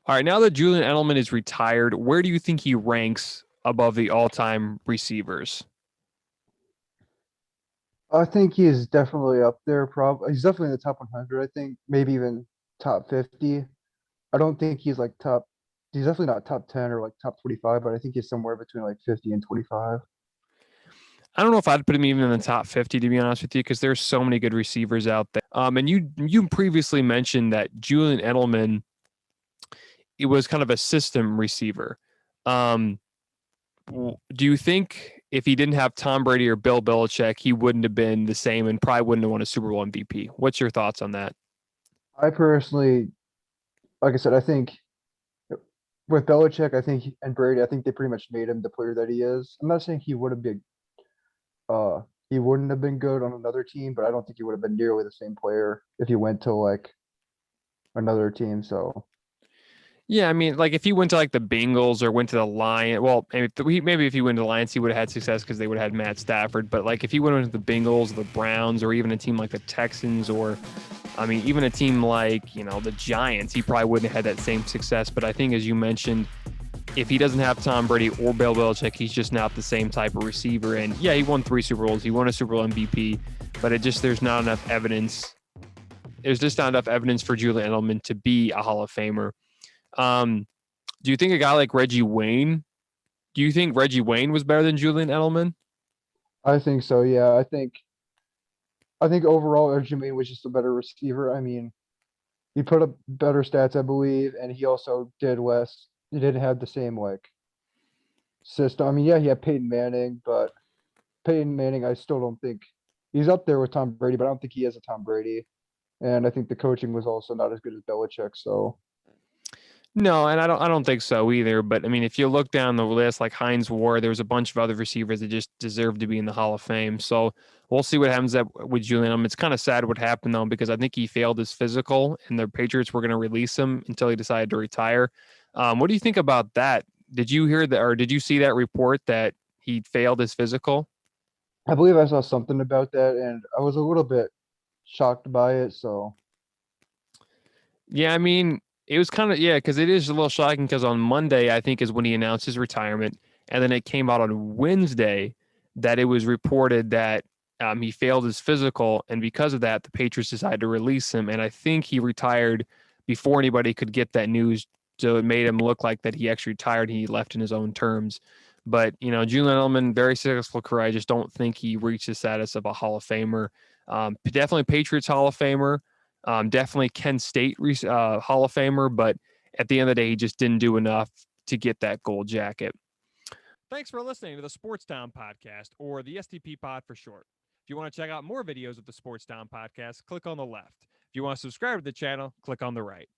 All right, now that Julian Edelman is retired, where do you think he ranks above the all-time receivers? I think he's definitely up there. Probably he's definitely in the top 100. I think maybe even top 50. I don't think he's like top. He's definitely not top 10 or like top 25, but I think he's somewhere between like 50 and 25. I don't know if I'd put him even in the top 50, to be honest with you, because there's so many good receivers out there. And you previously mentioned that Julian Edelman, it was kind of a system receiver. Um, do you think if he didn't have Tom Brady or Bill Belichick, he wouldn't have been the same and probably wouldn't have won a Super Bowl MVP? What's your thoughts on that? I personally, like I said, I think with Belichick, and Brady, I think they pretty much made him the player that he is. I'm not saying uh he wouldn't have been good on another team, but I don't think he would have been nearly the same player if he went to like another team. So Yeah, I mean, like if he went to like the Bengals or went to the Lions, well, maybe if he went to the Lions, he would have had success because they would have had Matt Stafford. But like if he went to the Bengals, the Browns, or even a team like the Texans, or I mean, even a team like the Giants, he probably wouldn't have had that same success. But I think, as you mentioned, if he doesn't have Tom Brady or Bill Belichick, he's just not the same type of receiver. And yeah, he won 3 Super Bowls, he won a Super Bowl MVP, but there's not enough evidence. There's just not enough evidence for Julian Edelman to be a Hall of Famer. Um, do you think a guy like Reggie Wayne? Do you think Reggie Wayne was better than Julian Edelman? I think so. Yeah, I think overall Erjemaine was just a better receiver. I mean, he put up better stats, I believe, and he also did less. He didn't have the same like system. I mean, yeah, he had Peyton Manning, but Peyton Manning, I still don't think he's up there with Tom Brady, but I don't think he is a Tom Brady. And I think the coaching was also not as good as Belichick. So No, and I don't think so either. But I mean, if you look down the list, like Heinz Ward, there was a bunch of other receivers that just deserve to be in the Hall of Fame. So we'll see what happens with Julian. It's kind of sad what happened though, because I think he failed his physical, and the Patriots were going to release him until he decided to retire. What do you think about that? Did you hear that, or did you see that report that he failed his physical? I believe I saw something about that, and I was a little bit shocked by it. So Yeah, I mean, it was kind of because it is a little shocking because on Monday I think is when he announced his retirement, and then it came out on Wednesday that it was reported that he failed his physical, and because of that, the Patriots decided to release him, and I think he retired before anybody could get that news, so it made him look like that he actually retired and he left in his own terms. But Julian Edelman, very successful career. I just don't think he reached the status of a Hall of Famer. Definitely Patriots Hall of Famer. Definitely Kent State Hall of Famer, but at the end of the day, he just didn't do enough to get that gold jacket. Thanks for listening to the Sports Town Podcast, or the STP Pod for short. If you want to check out more videos of the Sports Town Podcast, click on the left. If you want to subscribe to the channel, click on the right.